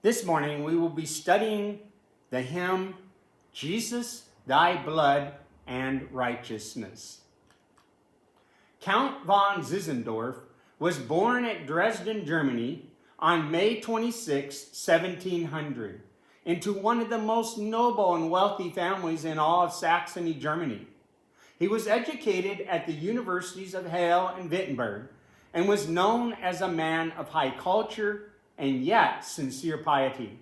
This morning we will be studying the hymn, Jesus, Thy Blood and Righteousness. Count von Zinzendorf was born at Dresden, Germany on May 26, 1700, into one of the most noble and wealthy families in all of Saxony, Germany. He was educated at the universities of Halle and Wittenberg and was known as a man of high culture and yet sincere piety.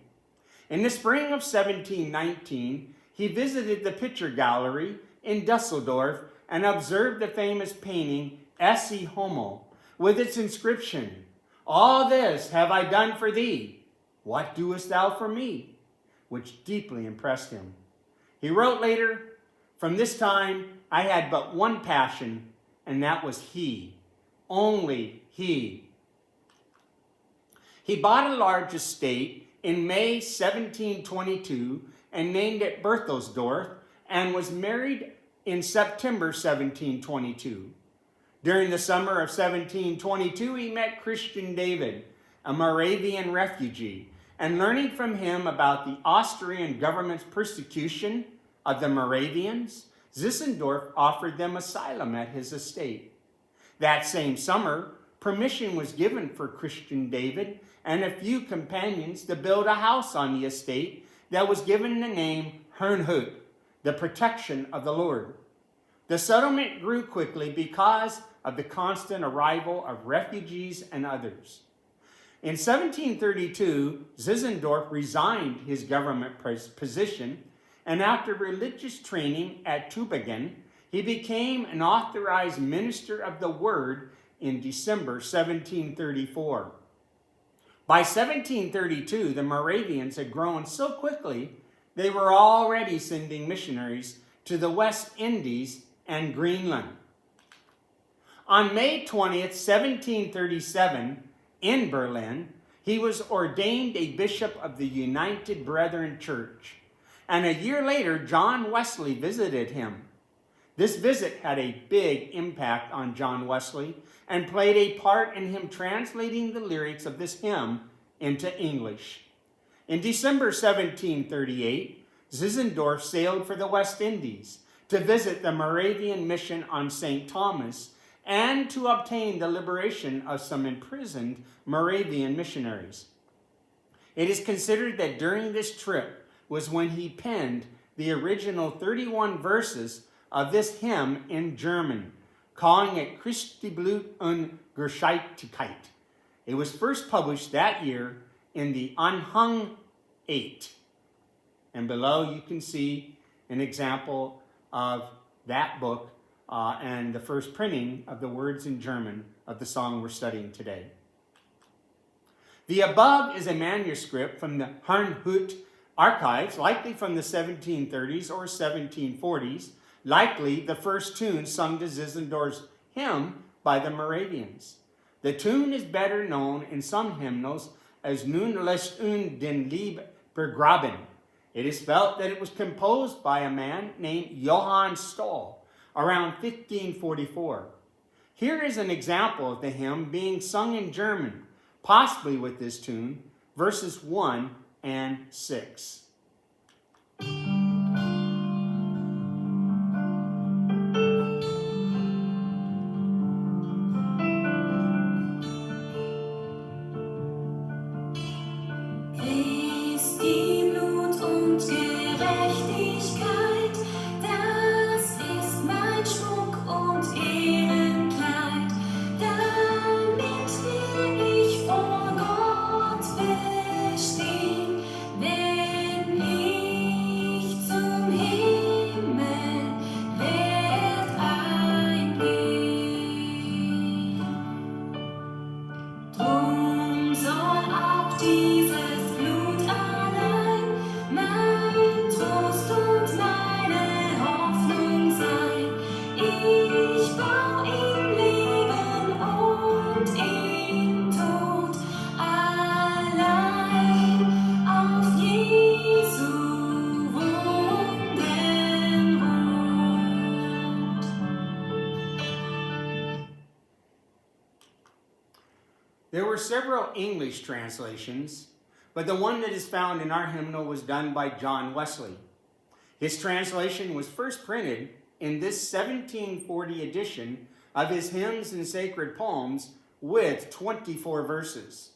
In the spring of 1719, he visited the picture gallery in Dusseldorf and observed the famous painting Ecce Homo with its inscription, "All this have I done for thee. What doest thou for me?" which deeply impressed him. He wrote later, "From this time I had but one passion, and that was he, only he." He bought a large estate in May 1722 and named it Berthelsdorf, and was married in September 1722. During the summer of 1722, he met Christian David, a Moravian refugee, and learning from him about the Austrian government's persecution of the Moravians, Zinzendorf offered them asylum at his estate. That same summer, permission was given for Christian David and a few companions to build a house on the estate that was given the name Herrnhut, the protection of the Lord. The settlement grew quickly because of the constant arrival of refugees and others. In 1732, Zinzendorf resigned his government position, and after religious training at Tübingen, he became an authorized minister of the Word in December 1734. By 1732, the Moravians had grown so quickly they were already sending missionaries to the West Indies and Greenland. On May 20th, 1737, in Berlin, he was ordained a bishop of the United Brethren Church, and a year later, John Wesley visited him. This visit had a big impact on John Wesley and played a part in him translating the lyrics of this hymn into English. In December 1738, Zinzendorf sailed for the West Indies to visit the Moravian mission on St. Thomas and to obtain the liberation of some imprisoned Moravian missionaries. It is considered that during this trip was when he penned the original 31 verses of this hymn in German, calling it Christi Blut und Gerechtigkeit. It was first published that year in the Anhang 8. And below you can see an example of that book and the first printing of the words in German of the song we're studying today. The above is a manuscript from the Herrnhut archives, likely from the 1730s or 1740s, likely the first tune sung to Zinzendorf's hymn by the Moravians. The tune is better known in some hymnals as Nun lässt uns den Lieb begraben. It is felt that it was composed by a man named Johann Stoll around 1544. Here is an example of the hymn being sung in German, possibly with this tune, verses 1 and 6. There were several English translations, but the one that is found in our hymnal was done by John Wesley. His translation was first printed in this 1740 edition of his Hymns and Sacred Poems with 24 verses.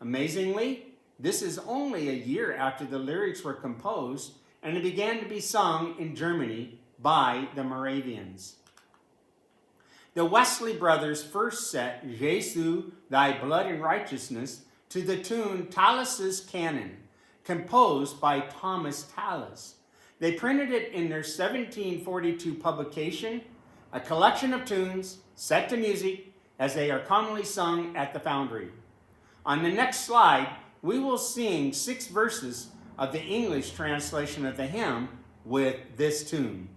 Amazingly, this is only a year after the lyrics were composed and it began to be sung in Germany by the Moravians. The Wesley brothers first set Jesu, Thy Blood and Righteousness to the tune Tallis's Canon, composed by Thomas Tallis. They printed it in their 1742 publication, a collection of tunes set to music as they are commonly sung at the foundry. On the next slide, we will sing 6 verses of the English translation of the hymn with this tune.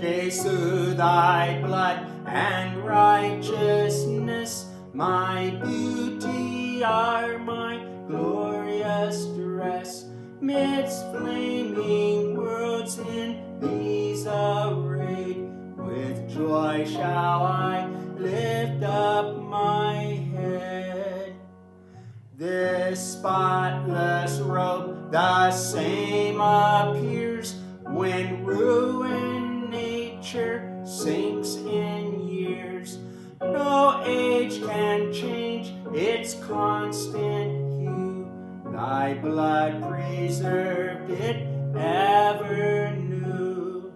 Jesu, thy blood and righteousness, my beauty are my glorious dress. Midst flaming worlds in these arrayed, with joy shall I lift up my head. This spotless robe the same appears when ruined nature sinks in years. No age can change its constant hue. Thy blood preserved it ever new.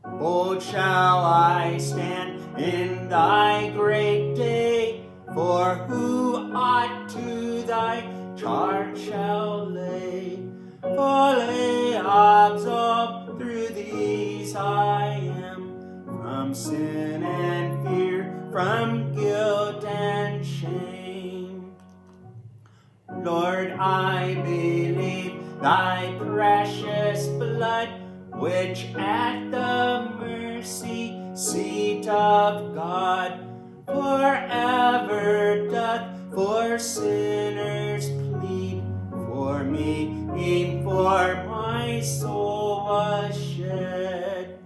Bold shall I stand in thy great day, for who ought to thy charge shall lay? Fully absolved through these I am, from sin and fear, from guilt and shame. Lord, I believe thy precious blood, which at the mercy seat of God forever doth for sinners plead. For me, for my soul was shed.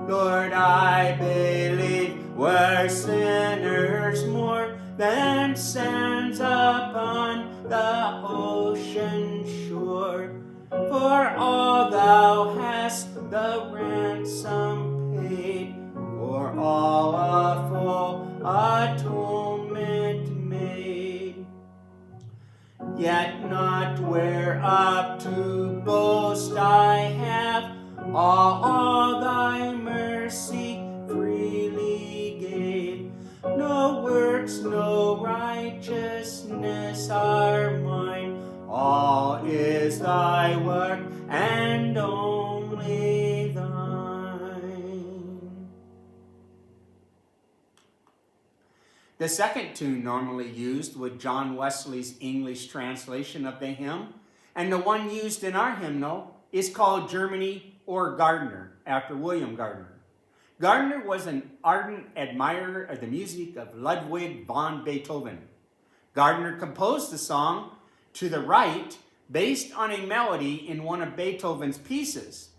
Lord, I believe we're sinners more than sands upon the ocean shore. For all thou hast the ransom paid, for all a full atonement made. Yet not whereof to boast I have, all thy mercy freely gave. No works, no righteousness are mine, all is thy work and only thine. The second tune normally used with John Wesley's English translation of the hymn, and the one used in our hymnal, is called Germany or Gardner, after William Gardner. Gardner was an ardent admirer of the music of Ludwig van Beethoven. Gardner composed the song To the Right based on a melody in one of Beethoven's pieces,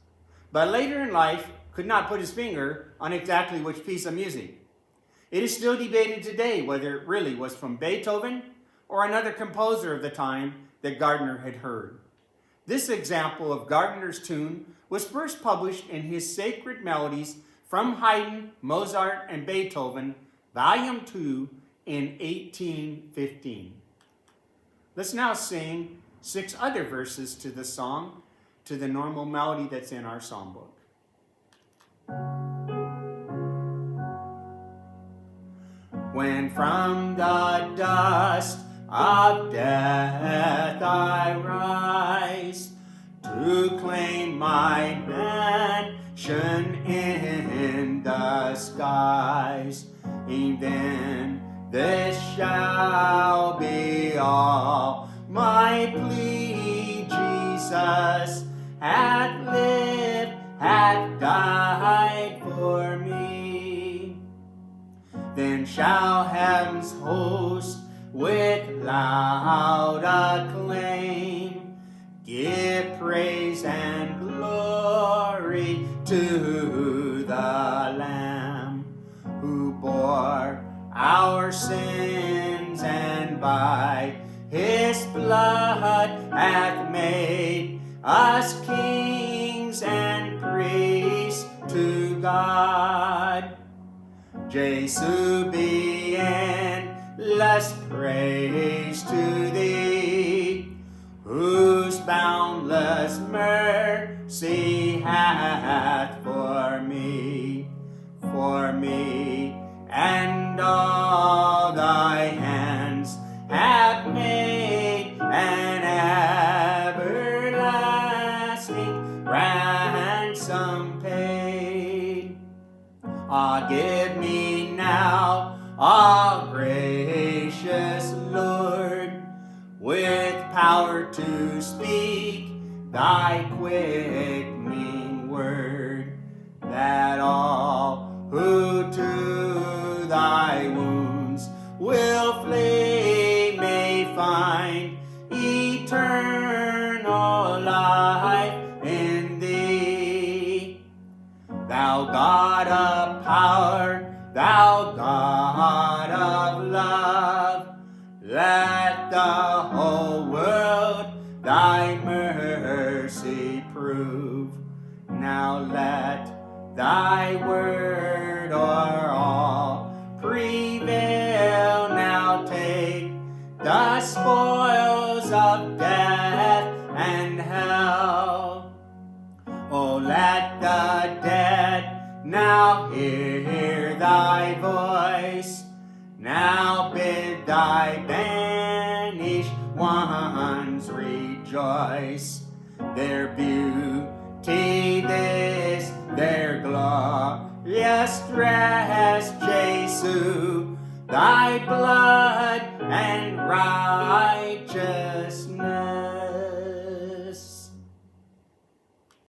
but later in life could not put his finger on exactly which piece of music. It is still debated today whether it really was from Beethoven or another composer of the time that Gardner had heard. This example of Gardner's tune was first published in his Sacred Melodies from Haydn, Mozart, and Beethoven, Volume 2, in 1815. Let's now sing 6 other verses to the song, to the normal melody that's in our psalm book. When from the dust of death I rise, to claim my mansion in the skies, even this shall be all my plea. Jesus hath lived, hath died for me. Then shall heaven's host with loud acclaim give praise and glory to the Lamb, who bore our sins and by his blood hath made us kings and priests to God. Jesu be endless praise to thee, whose boundless mercy hath for me, and all thy hands have made an everlasting ransom paid. Ah, give me now, ah, gracious Lord, with power to speak thy quickening word, that all who to thy wounds will flee may find eternal life in thee. Thou God of power, thou God of love, let the whole world thy mercy prove. Now let thy word o'er all prevail. Now take the spoils of death and hell. Oh, let the dead now hear thy voice. Now bid thy banished ones rejoice. Their beauty this, their glorious dress, Jesu, thy blood and righteousness.